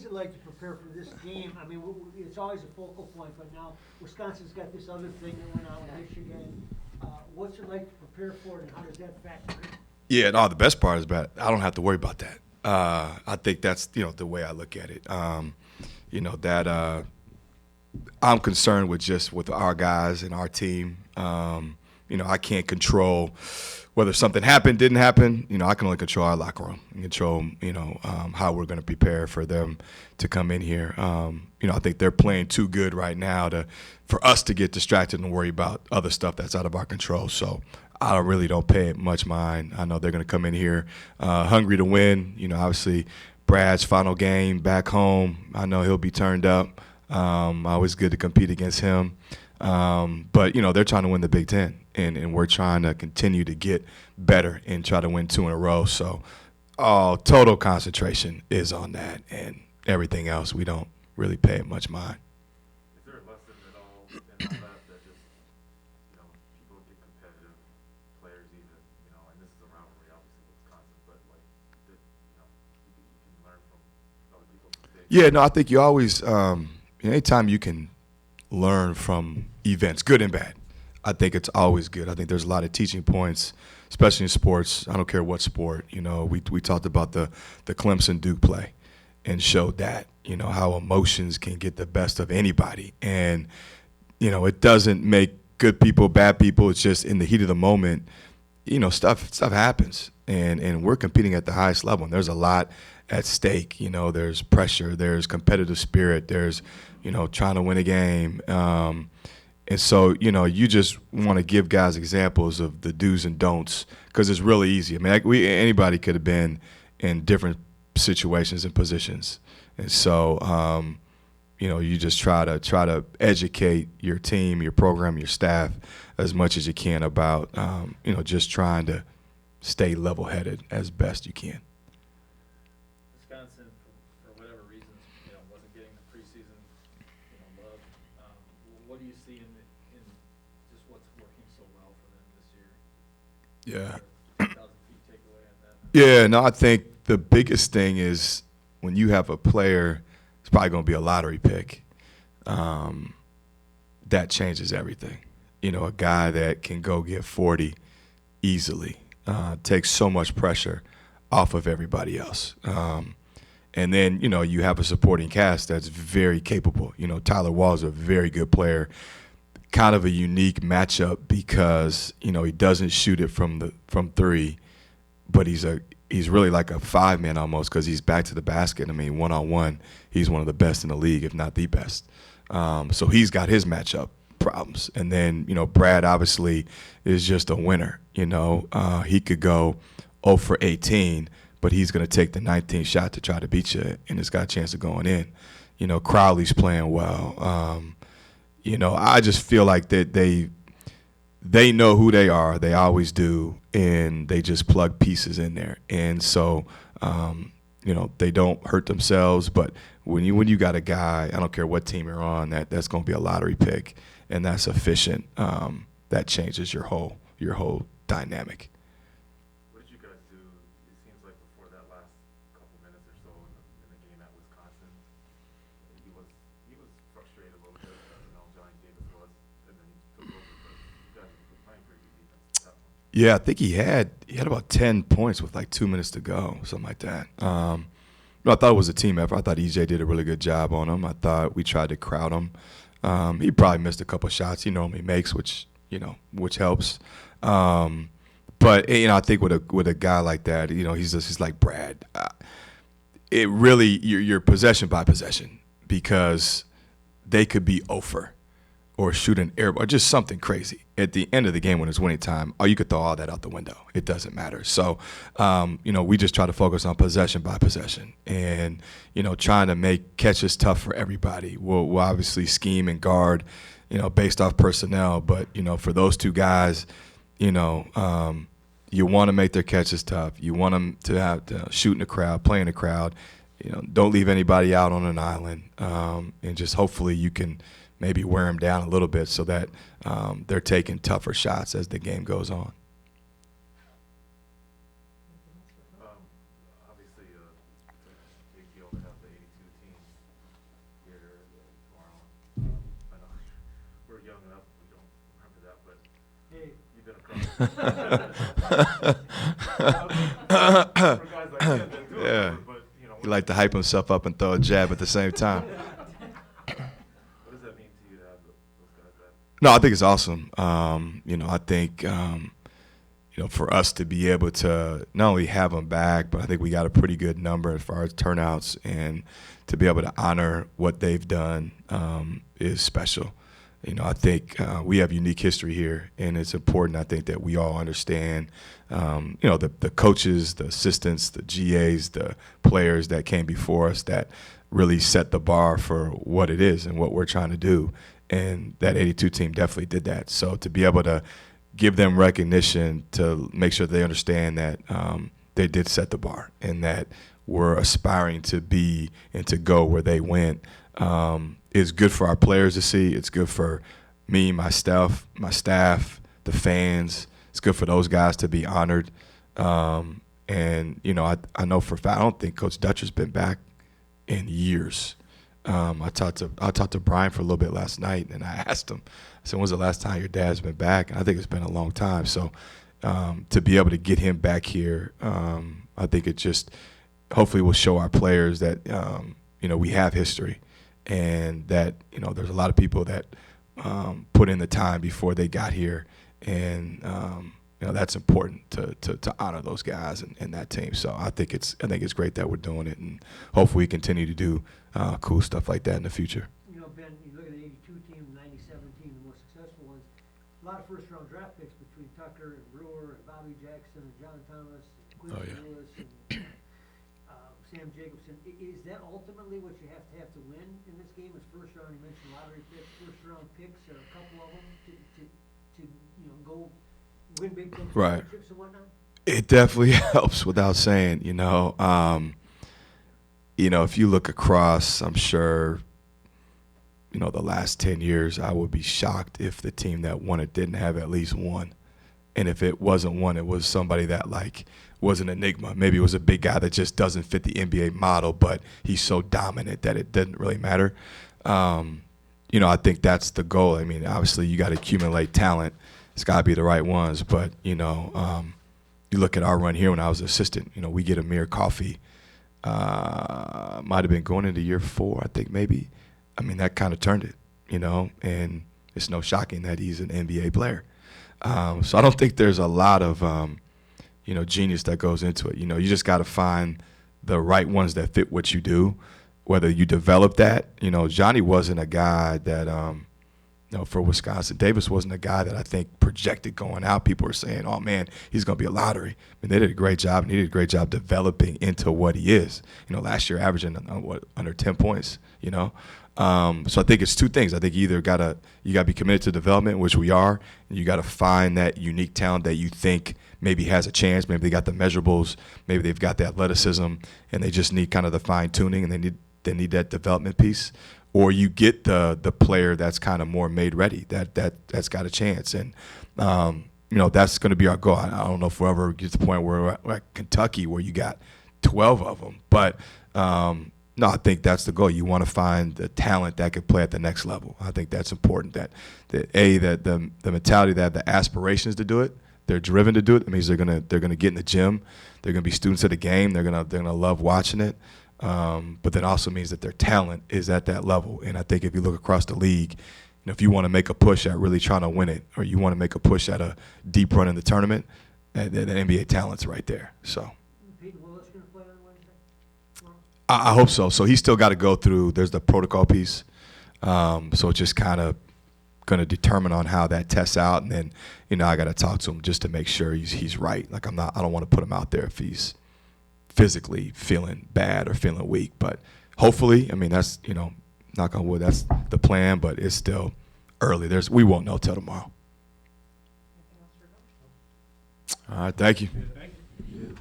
is it like to prepare for this game? I mean, it's always a focal point, but now Wisconsin's got this other thing that went on with Michigan. What's it like to prepare for it, and how does that factor in? Yeah, no, the best part is that I don't have to worry about that. I think that's the way I look at it. That I'm concerned with our guys and our team. I can't control whether something happened, didn't happen. I can only control our locker room and control how we're going to prepare for them to come in here. I think they're playing too good right now for us to get distracted and worry about other stuff that's out of our control. So I really don't pay it much mind. I know they're going to come in here hungry to win. Obviously Brad's final game back home, I know he'll be turned up. Always good to compete against him. But they're trying to win the Big Ten, and we're trying to continue to get better and try to win 2 in a row. So total concentration is on that, and everything else we don't really pay much mind. Is there a lesson at all in all that just, people get competitive, players even, and this is a rivalry, obviously, with Wisconsin, but like, that, you can learn from other people's mistakes? Yeah, no, I think you always, anytime you can learn from events, good and bad, I think it's always good. I think there's a lot of teaching points, especially in sports. I don't care what sport. We talked about the Clemson Duke play and showed that, how emotions can get the best of anybody. And, it doesn't make good people, bad people. It's just in the heat of the moment, stuff happens. And we're competing at the highest level. And there's a lot at stake. There's pressure, there's competitive spirit, there's, trying to win a game. And so, you just want to give guys examples of the do's and don'ts because it's really easy. I mean, anybody could have been in different situations and positions. And so, you just try to educate your team, your program, your staff as much as you can about, just trying to stay level-headed as best you can. Wisconsin, for whatever reasons, wasn't getting the preseason, love. What do you see in just what's working so well for them this year? Yeah. 2,000 feet takeaway on that. Yeah, no, I think the biggest thing is when you have a player, it's probably going to be a lottery pick, that changes everything. A guy that can go get 40 easily takes so much pressure off of everybody else. And then, you have a supporting cast that's very capable. Tyler Wall's a very good player, kind of a unique matchup because, he doesn't shoot it from 3, but he's really like a 5-man almost because he's back to the basket. I mean, one-on-one, he's one of the best in the league, if not the best. So he's got his matchup problems. And then, Brad obviously is just a winner. He could go 0 for 18, but he's going to take the 19th shot to try to beat you, and it's got a chance of going in. Crowley's playing well. I just feel like that they know who they are. They always do, and they just plug pieces in there. And so, they don't hurt themselves. But when you got a guy, I don't care what team you're on, that's going to be a lottery pick, and that's efficient. That changes your whole dynamic. What did you guys do? It seems like before that last couple minutes or so in the game at Wisconsin, he was frustrated a little bit. Johnny Davis was, and then he took over. But you guys were playing pretty good defense. That one. Yeah, I think he had about 10 points with like 2 minutes to go, something like that. I thought it was a team effort. I thought EJ did a really good job on him. I thought we tried to crowd him. He probably missed a couple shots he normally makes, which helps. But I think with a guy like that, he's like Brad. It really you're possession by possession because they could be over or shoot an air or just something crazy. At the end of the game when it's winning time, you could throw all that out the window. It doesn't matter. So, we just try to focus on possession by possession and, trying to make catches tough for everybody. We'll obviously scheme and guard, based off personnel. But, for those two guys, you want to make their catches tough. You want them to have to shoot in the crowd, play in the crowd. Don't leave anybody out on an island. And just hopefully you can maybe wear them down a little bit so that they're taking tougher shots as the game goes on. Obviously, it's a big deal to have the 82 team For guys like him that do it, Yeah. but you know, He like to hype himself up and throw a jab at the same time. what does that mean to you to have those guys that? No, I think it's awesome. I think for us to be able to not only have them back, but I think we got a pretty good number as far as turnouts, and to be able to honor what they've done is special. I think we have unique history here, and it's important, I think, that we all understand, the coaches, the assistants, the GAs, the players that came before us that really set the bar for what it is and what we're trying to do. And that 82 team definitely did that. So to be able to give them recognition, to make sure they understand that they did set the bar and that we're aspiring to be and to go where they went, is good for our players to see. It's good for me, my staff, the fans. It's good for those guys to be honored. I know for a fact, I don't think Coach Dutcher's been back in years. I talked to Brian for a little bit last night, and I asked him, I said, when's the last time your dad's been back? And I think it's been a long time. So to be able to get him back here, I think it just hopefully will show our players that, we have history, and that, there's a lot of people that put in the time before they got here. And, that's important to honor those guys and that team. So I think it's great that we're doing it, and hopefully we continue to do cool stuff like that in the future. Ben, you look at the 82 team, the 97 team, the most successful ones, a lot of first-round draft picks between Tucker and Brewer and Bobby Jackson and John Thomas and Quincy Lewis and Sam Jacobson. Is that ultimately what you have to win in this game? Is first round? You mentioned lottery picks, first-round picks, or a couple of them to go win Big Ten Right. championships and whatnot? It definitely helps, without saying. If you look across, I'm sure, the last 10 years, I would be shocked if the team that won it didn't have at least one. And if it wasn't one, it was somebody that was an enigma. Maybe it was a big guy that just doesn't fit the NBA model, but he's so dominant that it didn't really matter. I think that's the goal. I mean, obviously you got to accumulate talent. It's got to be the right ones. But, you look at our run here when I was assistant, we get Amir Coffey. Might have been going into year 4, I think maybe. I mean, that kind of turned it, and it's no shocking that he's an NBA player. So I don't think there's a lot of, genius that goes into it. You just got to find the right ones that fit what you do, whether you develop that. Johnny wasn't a guy that, for Wisconsin. Davis wasn't a guy that I think projected going out. People were saying, oh, man, he's going to be a lottery. I mean, they did a great job, and he did a great job developing into what he is. Last year averaging, under 10 points, So I think it's two things. I think you gotta be committed to development, which we are, and you got to find that unique talent that you think maybe has a chance. Maybe they got the measurables, maybe they've got the athleticism, and they just need kind of the fine-tuning, and they need that development piece. Or you get the player that's kind of more made ready, that's got a chance. And, that's going to be our goal. I don't know if we'll ever get to the point where we're at Kentucky where you got 12 of them. But, no, I think that's the goal. You want to find the talent that can play at the next level. I think that's important, that the mentality, that the aspirations to do it, they're driven to do it. That means they're gonna get in the gym. They're going to be students of the game. They're gonna love watching it. But that also means that their talent is at that level. And I think if you look across the league, if you want to make a push at really trying to win it, or you want to make a push at a deep run in the tournament, that NBA talent's right there. So Peyton Willis going to play on Wednesday? Tomorrow? I hope so. So he's still got to go through. There's the protocol piece. So it's just kind of going to determine on how that tests out, and then I got to talk to him just to make sure he's right. I don't want to put him out there if he's physically feeling bad or feeling weak, but hopefully, that's, knock on wood, that's the plan, but it's still early. We won't know till tomorrow. All right, thank you. Thank you.